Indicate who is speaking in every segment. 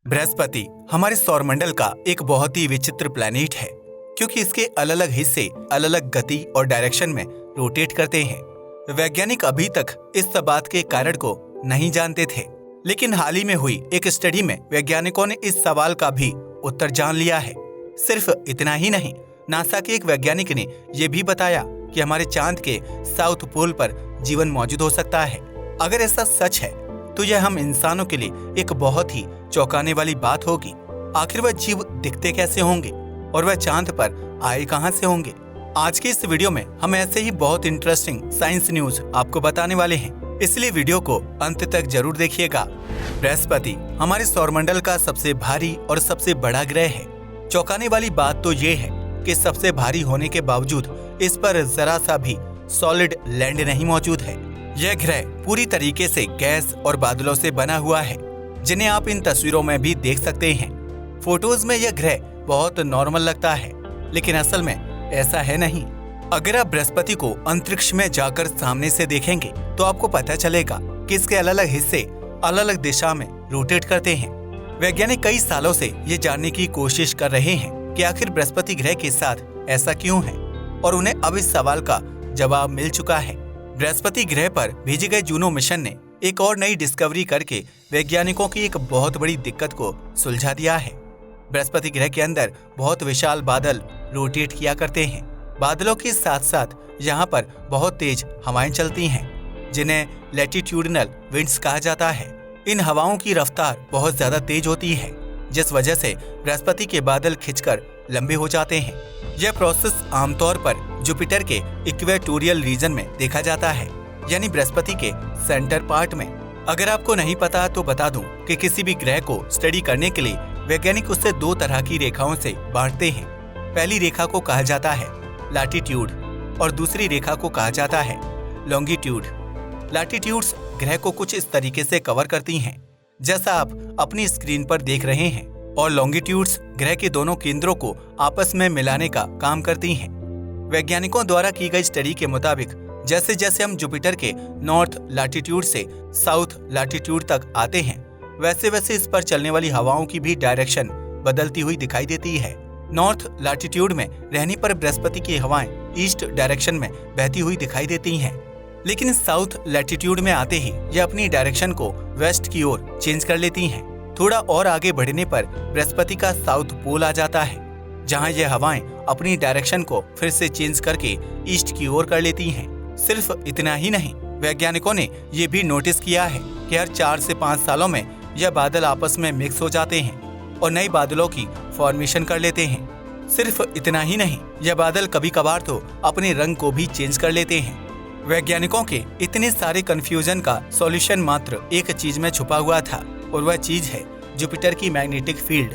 Speaker 1: बृहस्पति हमारे सौरमंडल का एक बहुत ही विचित्र प्लैनेट है, क्योंकि इसके अलग अलग हिस्से अलग अलग गति और डायरेक्शन में रोटेट करते हैं। वैज्ञानिक अभी तक इस बात के कारण को नहीं जानते थे, लेकिन हाल ही में हुई एक स्टडी में वैज्ञानिकों ने इस सवाल का भी उत्तर जान लिया है। सिर्फ इतना ही नहीं, नासा के एक वैज्ञानिक ने यह भी बताया कि हमारे चांद के साउथ पोल पर जीवन मौजूद हो सकता है। अगर ऐसा सच है तो यह हम इंसानों के लिए एक बहुत ही चौंकाने वाली बात होगी। आखिर वह जीव दिखते कैसे होंगे और वह चांद पर आए कहां से होंगे? आज के इस वीडियो में हम ऐसे ही बहुत इंटरेस्टिंग साइंस न्यूज आपको बताने वाले हैं, इसलिए वीडियो को अंत तक जरूर देखिएगा। बृहस्पति हमारे सौरमंडल का सबसे भारी और सबसे बड़ा ग्रह है। चौंकाने वाली बात तो ये है कि सबसे भारी होने के बावजूद इस पर जरा सा भी सॉलिड लैंड नहीं मौजूद है। यह ग्रह पूरी तरीके से गैस और बादलों से बना हुआ है, जिन्हें आप इन तस्वीरों में भी देख सकते हैं। फोटोज में यह ग्रह बहुत नॉर्मल लगता है, लेकिन असल में ऐसा है नहीं। अगर आप बृहस्पति को अंतरिक्ष में जाकर सामने से देखेंगे तो आपको पता चलेगा कि इसके अलग अलग हिस्से अलग अलग दिशा में रोटेट करते हैं। वैज्ञानिक कई सालों से ये जानने की कोशिश कर रहे हैं कि आखिर बृहस्पति ग्रह के साथ ऐसा क्यों है, और उन्हें अब इस सवाल का जवाब मिल चुका है। बृहस्पति ग्रह पर भेजे गए जूनो मिशन ने एक और नई डिस्कवरी करके वैज्ञानिकों की एक बहुत बड़ी दिक्कत को सुलझा दिया है। बृहस्पति ग्रह के अंदर बहुत विशाल बादल रोटेट किया करते हैं। बादलों के साथ साथ यहाँ पर बहुत तेज हवाएं चलती हैं, जिन्हें लैटिट्यूडिनल विंड्स कहा जाता है। इन हवाओं की रफ्तार बहुत ज्यादा तेज होती है, जिस वजह से बृहस्पति के बादल खिंचकर लंबे हो जाते हैं। यह प्रोसेस आमतौर पर जुपिटर के इक्वेटोरियल रीजन में देखा जाता है, यानी बृहस्पति के सेंटर पार्ट में। अगर आपको नहीं पता तो बता दूं कि किसी भी ग्रह को स्टडी करने के लिए वैज्ञानिक उसे दो तरह की रेखाओं से बांटते हैं। पहली रेखा को कहा जाता है लैटिट्यूड और दूसरी रेखा को कहा जाता है लॉन्गिट्यूड। लैटिट्यूड्स ग्रह को कुछ इस तरीके से कवर करती हैं, जैसा आप अपनी स्क्रीन पर देख रहे हैं, और लॉन्गिट्यूड्स ग्रह के दोनों केंद्रों को आपस में मिलाने का काम करती हैं। वैज्ञानिकों द्वारा की गई स्टडी के मुताबिक जैसे जैसे हम जुपिटर के नॉर्थ लैटिट्यूड से साउथ लैटिट्यूड तक आते हैं, वैसे वैसे इस पर चलने वाली हवाओं की भी डायरेक्शन बदलती हुई दिखाई देती है। नॉर्थ लैटिट्यूड में रहने पर बृहस्पति की हवाएं ईस्ट डायरेक्शन में बहती हुई दिखाई देती हैं, लेकिन साउथ लैटिट्यूड में आते ही यह अपनी डायरेक्शन को वेस्ट की ओर चेंज कर लेती हैं। थोड़ा और आगे बढ़ने पर बृहस्पति का साउथ पोल आ जाता है, जहां यह हवाएं अपनी डायरेक्शन को फिर से चेंज करके ईस्ट की ओर कर लेती हैं। सिर्फ इतना ही नहीं, वैज्ञानिकों ने यह भी नोटिस किया है कि हर 4 से 5 सालों में यह बादल आपस में मिक्स हो जाते हैं और नए बादलों की फॉर्मेशन कर लेते हैं। सिर्फ इतना ही नहीं, यह बादल कभी कभार तो अपने रंग को भी चेंज कर लेते हैं। वैज्ञानिकों के इतने सारे कंफ्यूजन का सॉल्यूशन मात्र एक चीज में छुपा हुआ था, और वह चीज है जुपिटर की मैग्नेटिक फील्ड।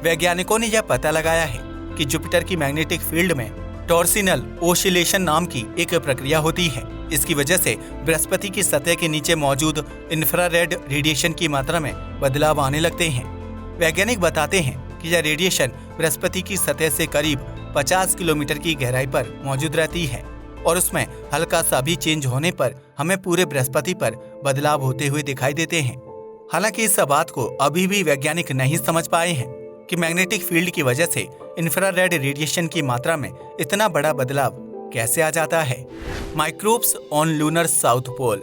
Speaker 1: वैज्ञानिकों ने यह पता लगाया है कि जुपिटर की मैग्नेटिक फील्ड में टॉर्सिनल ओसिलेशन नाम की एक प्रक्रिया होती है। इसकी वजह से बृहस्पति की सतह के नीचे मौजूद इंफ्रारेड रेडिएशन की मात्रा में बदलाव आने लगते हैं। वैज्ञानिक बताते हैं कि यह रेडिएशन बृहस्पति की सतह से करीब 50 किलोमीटर की गहराई पर मौजूद रहती है, और उसमें हल्का सा भी चेंज होने पर हमें पूरे बृहस्पति पर बदलाव होते हुए दिखाई देते हैं। हालांकि इस बात को अभी भी वैज्ञानिक नहीं समझ पाए हैं कि मैग्नेटिक फील्ड की वजह से इंफ्रारेड रेडिएशन की मात्रा में इतना बड़ा बदलाव कैसे आ जाता है। Microbes on lunar south pole.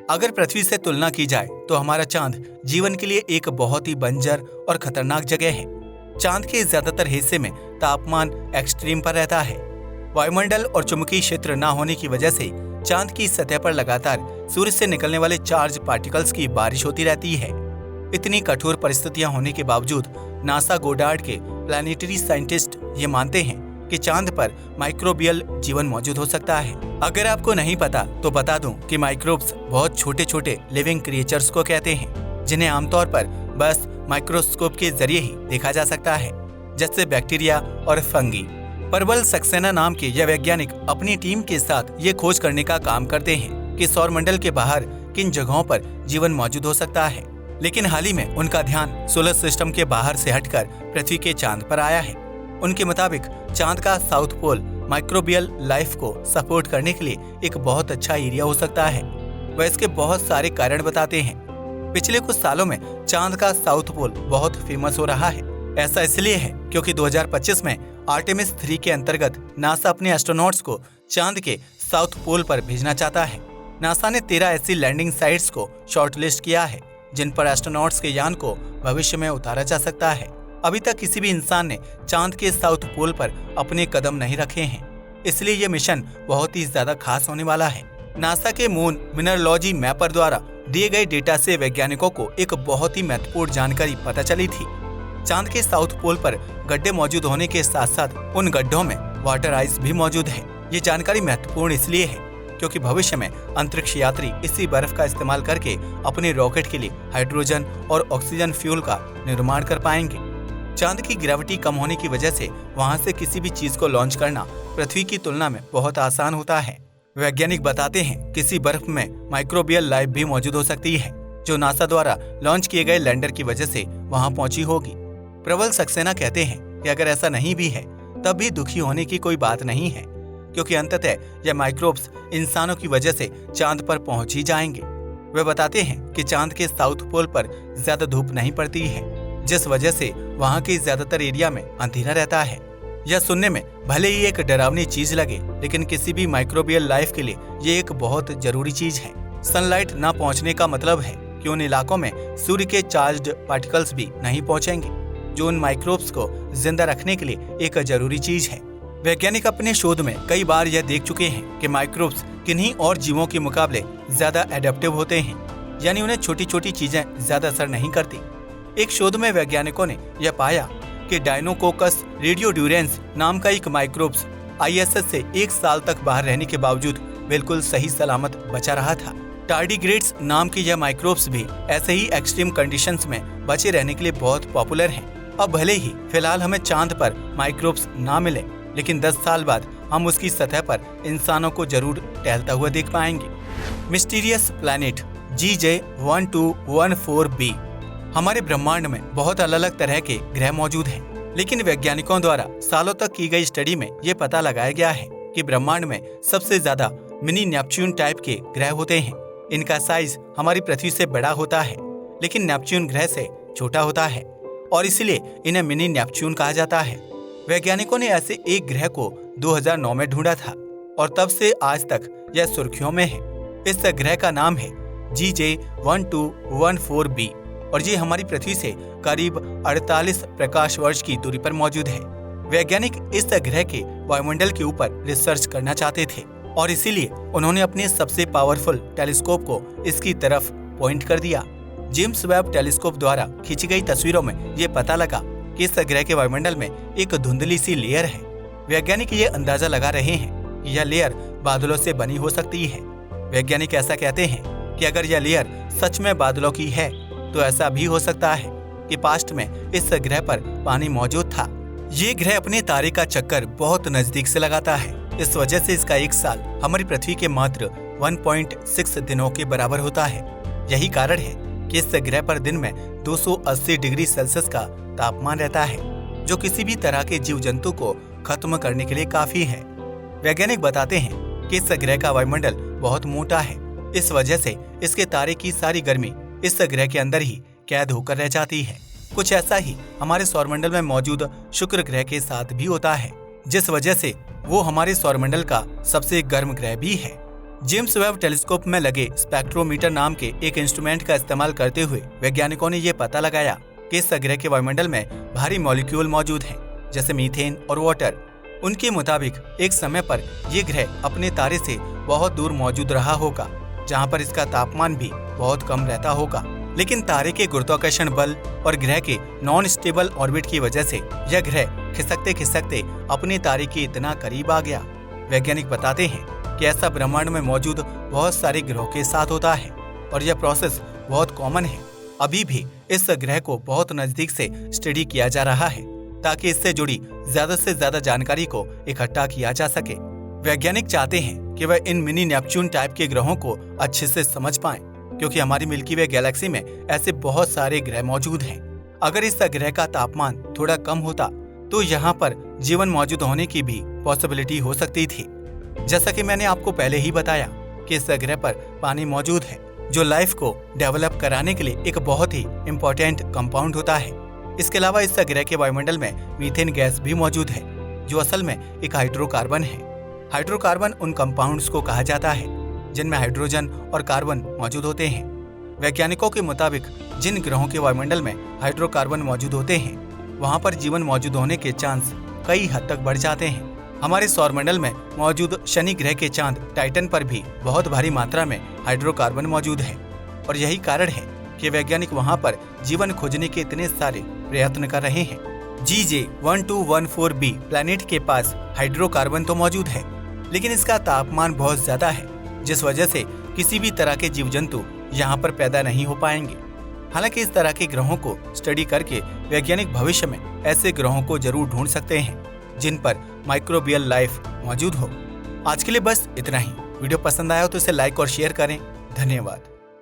Speaker 1: अगर पृथ्वी से तुलना की जाए तो हमारा चांद जीवन के लिए एक बहुत ही बंजर और खतरनाक जगह है। चांद के ज्यादातर हिस्से में तापमान एक्सट्रीम पर रहता है। वायुमंडल और चुंबकीय क्षेत्र न होने की वजह से चांद की सतह पर लगातार सूर्य से निकलने वाले चार्ज पार्टिकल्स की बारिश होती रहती है। इतनी कठोर परिस्थितियां होने के बावजूद नासा गोडार्ड के प्लानिटरी साइंटिस्ट ये मानते हैं कि चांद पर माइक्रोबियल जीवन मौजूद हो सकता है। अगर आपको नहीं पता तो बता दूं कि माइक्रोब्स बहुत छोटे छोटे लिविंग क्रिएचर्स को कहते हैं, जिन्हें आमतौर पर बस माइक्रोस्कोप के जरिए ही देखा जा सकता है, जैसे बैक्टीरिया और फंगी। परवल सक्सेना नाम के यह वैज्ञानिक अपनी टीम के साथ ये खोज करने का काम करते हैं कि सौरमंडल के बाहर किन जगहों पर जीवन मौजूद हो सकता है। लेकिन हाल ही में उनका ध्यान सोलर सिस्टम के बाहर से हटकर पृथ्वी के चांद पर आया है। उनके मुताबिक चांद का साउथ पोल माइक्रोबियल लाइफ को सपोर्ट करने के लिए एक बहुत अच्छा एरिया हो सकता है। वह इसके बहुत सारे कारण बताते हैं। पिछले कुछ सालों में चांद का साउथ पोल बहुत फेमस हो रहा है। ऐसा इसलिए है क्योंकि 2025 में आर्टेमिस 3 के अंतर्गत नासा अपने एस्ट्रोनॉट्स को चांद के साउथ पोल पर भेजना चाहता है। नासा ने 13 ऐसी लैंडिंग साइट्स को शॉर्टलिस्ट किया है जिन पर एस्ट्रोनॉट्स के यान को भविष्य में उतारा जा सकता है। अभी तक किसी भी इंसान ने चांद के साउथ पोल पर अपने कदम नहीं रखे हैं, इसलिए ये मिशन बहुत ही ज्यादा खास होने वाला है। नासा के मून मिनरलॉजी मैपर द्वारा दिए गए डेटा से वैज्ञानिकों को एक बहुत ही महत्वपूर्ण जानकारी पता चली थी। चांद के साउथ पोल पर गड्ढे मौजूद होने के साथ साथ उन गड्ढों में वाटर आइस भी मौजूद है। ये जानकारी महत्वपूर्ण इसलिए है क्योंकि भविष्य में अंतरिक्ष यात्री इसी बर्फ का इस्तेमाल करके अपने रॉकेट के लिए हाइड्रोजन और ऑक्सीजन फ्यूल का निर्माण कर पाएंगे। चांद की ग्रेविटी कम होने की वजह से वहां से किसी भी चीज को लॉन्च करना पृथ्वी की तुलना में बहुत आसान होता है। वैज्ञानिक बताते हैं किसी बर्फ में माइक्रोबियल लाइफ भी मौजूद हो सकती है जो नासा द्वारा लॉन्च किए गए लैंडर की वजह से वहां पहुंची होगी। प्रबल सक्सेना कहते हैं कि अगर ऐसा नहीं भी है तब भी दुखी होने की कोई बात नहीं है क्योंकि अंततः यह माइक्रोब्स इंसानों की वजह से चांद पर पहुंच ही जाएंगे। वे बताते हैं कि चांद के साउथ पोल पर ज्यादा धूप नहीं पड़ती है जिस वजह से वहां के ज्यादातर एरिया में अंधेरा रहता है। यह सुनने में भले ही एक डरावनी चीज लगे लेकिन किसी भी माइक्रोबियल लाइफ के लिए ये एक बहुत जरूरी चीज है। सनलाइट न पहुंचने का मतलब है कि उन इलाकों में सूर्य के चार्ज्ड पार्टिकल्स भी नहीं पहुंचेंगे जो उन माइक्रोब्स को जिंदा रखने के लिए एक जरूरी चीज है। वैज्ञानिक अपने शोध में कई बार यह देख चुके हैं कि माइक्रोब्स किन्हीं और जीवों के मुकाबले ज्यादा एडेप्टिव होते हैं, यानी उन्हें छोटी छोटी चीजें ज्यादा असर नहीं करती। एक शोध में वैज्ञानिकों ने यह पाया कि डायनोकोकस रेडियोड्यूरेंस नाम का एक माइक्रोब्स ISS से 1 साल तक बाहर रहने के बावजूद बिल्कुल सही सलामत बचा रहा था। टार्डिग्रेड्स नाम के यह माइक्रोब्स भी ऐसे ही एक्सट्रीम कंडीशंस में बचे रहने के लिए बहुत पॉपुलर हैं। अब भले ही फिलहाल हमें चांद पर माइक्रोब्स ना मिले लेकिन 10 साल बाद हम उसकी सतह पर इंसानों को जरूर टहलता हुआ देख पाएंगे। Mysterious planet GJ1214b। हमारे ब्रह्मांड में बहुत अलग अलग तरह के ग्रह मौजूद हैं, लेकिन वैज्ञानिकों द्वारा सालों तक की गई स्टडी में ये पता लगाया गया है कि ब्रह्मांड में सबसे ज्यादा मिनी नेपच्यून टाइप के ग्रह होते हैं। इनका साइज हमारी पृथ्वी से बड़ा होता है लेकिन नेपच्यून ग्रह से छोटा होता है और इसलिए इन्हें मिनी नेपच्यून कहा जाता है। वैज्ञानिकों ने ऐसे एक ग्रह को 2009 में ढूंढा था और तब से आज तक यह सुर्खियों में है। इस ग्रह का नाम है GJ1214b और ये हमारी पृथ्वी से करीब 48 प्रकाश वर्ष की दूरी पर मौजूद है। वैज्ञानिक इस ग्रह के वायुमंडल के ऊपर रिसर्च करना चाहते थे और इसीलिए उन्होंने अपने सबसे पावरफुल टेलीस्कोप को इसकी तरफ पॉइंट कर दिया। जेम्स वेब टेलीस्कोप द्वारा खींची गई तस्वीरों में ये पता लगा कि इस ग्रह के वायुमंडल में एक धुंधली सी लेयर है। वैज्ञानिक ये अंदाजा लगा रहे हैं कि यह लेयर बादलों से बनी हो सकती है। वैज्ञानिक ऐसा कहते हैं कि अगर यह लेयर सच में बादलों की है तो ऐसा भी हो सकता है कि पास्ट में इस ग्रह पर पानी मौजूद था। ये ग्रह अपने तारे का चक्कर बहुत नजदीक से लगाता है, इस वजह से इसका एक साल हमारी पृथ्वी के मात्र 1.6 दिनों के बराबर होता है। यही कारण है कि इस ग्रह पर दिन में 280 डिग्री सेल्सियस का तापमान रहता है, जो किसी भी तरह के जीव जंतु को खत्म करने के लिए काफी है। वैज्ञानिक बताते हैं कि इस ग्रह का वायुमंडल बहुत मोटा है, इस वजह से इसके तारे की सारी गर्मी इस ग्रह के अंदर ही कैद होकर रह जाती है। कुछ ऐसा ही हमारे सौरमंडल में मौजूद शुक्र ग्रह के साथ भी होता है, जिस वजह से वो हमारे सौरमंडल का सबसे गर्म ग्रह भी है। जेम्स वेब टेलीस्कोप में लगे स्पेक्ट्रोमीटर नाम के एक इंस्ट्रूमेंट का इस्तेमाल करते हुए वैज्ञानिकों ने ये पता लगाया कि इस ग्रह के वायुमंडल में भारी मॉलिक्यूल मौजूद हैं, जैसे मीथेन और वाटर। उनके मुताबिक एक समय पर यह ग्रह अपने तारे से बहुत दूर मौजूद रहा होगा, जहां पर इसका तापमान भी बहुत कम रहता होगा। लेकिन तारे के गुरुत्वाकर्षण बल और ग्रह के नॉन स्टेबल ऑर्बिट की वजह से यह ग्रह खिसकते खिसकते अपने तारे के इतना करीब आ गया। वैज्ञानिक बताते हैं कि ऐसा ब्रह्मांड में मौजूद बहुत सारे ग्रहों के साथ होता है और यह प्रोसेस बहुत कॉमन है। अभी भी इस ग्रह को बहुत नजदीक से स्टडी किया जा रहा है ताकि इससे जुड़ी ज्यादा से ज्यादा जानकारी को इकट्ठा किया जा सके। वैज्ञानिक चाहते हैं कि वह इन मिनी नेपच्यून टाइप के ग्रहों को अच्छे से समझ पाएं, क्योंकि हमारी मिल्की वे गैलेक्सी में ऐसे बहुत सारे ग्रह मौजूद हैं। अगर इस ग्रह का तापमान थोड़ा कम होता तो यहाँ पर जीवन मौजूद होने की भी पॉसिबिलिटी हो सकती थी। जैसा कि मैंने आपको पहले ही बताया कि इस ग्रह पर पानी मौजूद है, जो लाइफ को डेवलप कराने के लिए एक बहुत ही इम्पोर्टेंट कंपाउंड होता है। इसके अलावा इस ग्रह के वायुमंडल में मीथेन गैस भी मौजूद है, जो असल में एक हाइड्रोकार्बन है। हाइड्रोकार्बन उन कंपाउंड्स को कहा जाता है जिनमें हाइड्रोजन और कार्बन मौजूद होते हैं। वैज्ञानिकों के मुताबिक जिन ग्रहों के वायुमंडल में हाइड्रोकार्बन मौजूद होते हैं, वहां पर जीवन मौजूद होने के चांस कई हद तक बढ़ जाते हैं। हमारे सौरमंडल में मौजूद शनि ग्रह के चांद टाइटन पर भी बहुत भारी मात्रा में हाइड्रोकार्बन मौजूद है और यही कारण है कि वैज्ञानिक वहां पर जीवन खोजने के इतने सारे प्रयत्न कर रहे हैं। GJ1214b प्लैनेट के पास हाइड्रोकार्बन तो मौजूद है, लेकिन इसका तापमान बहुत ज्यादा है, जिस वजह से किसी भी तरह के जीव जंतु यहाँ पर पैदा नहीं हो पाएंगे। हालांकि इस तरह के ग्रहों को स्टडी करके वैज्ञानिक भविष्य में ऐसे ग्रहों को जरूर ढूंढ सकते हैं जिन पर माइक्रोबियल लाइफ मौजूद हो। आज के लिए बस इतना ही। वीडियो पसंद आया हो तो इसे लाइक और शेयर करें। धन्यवाद।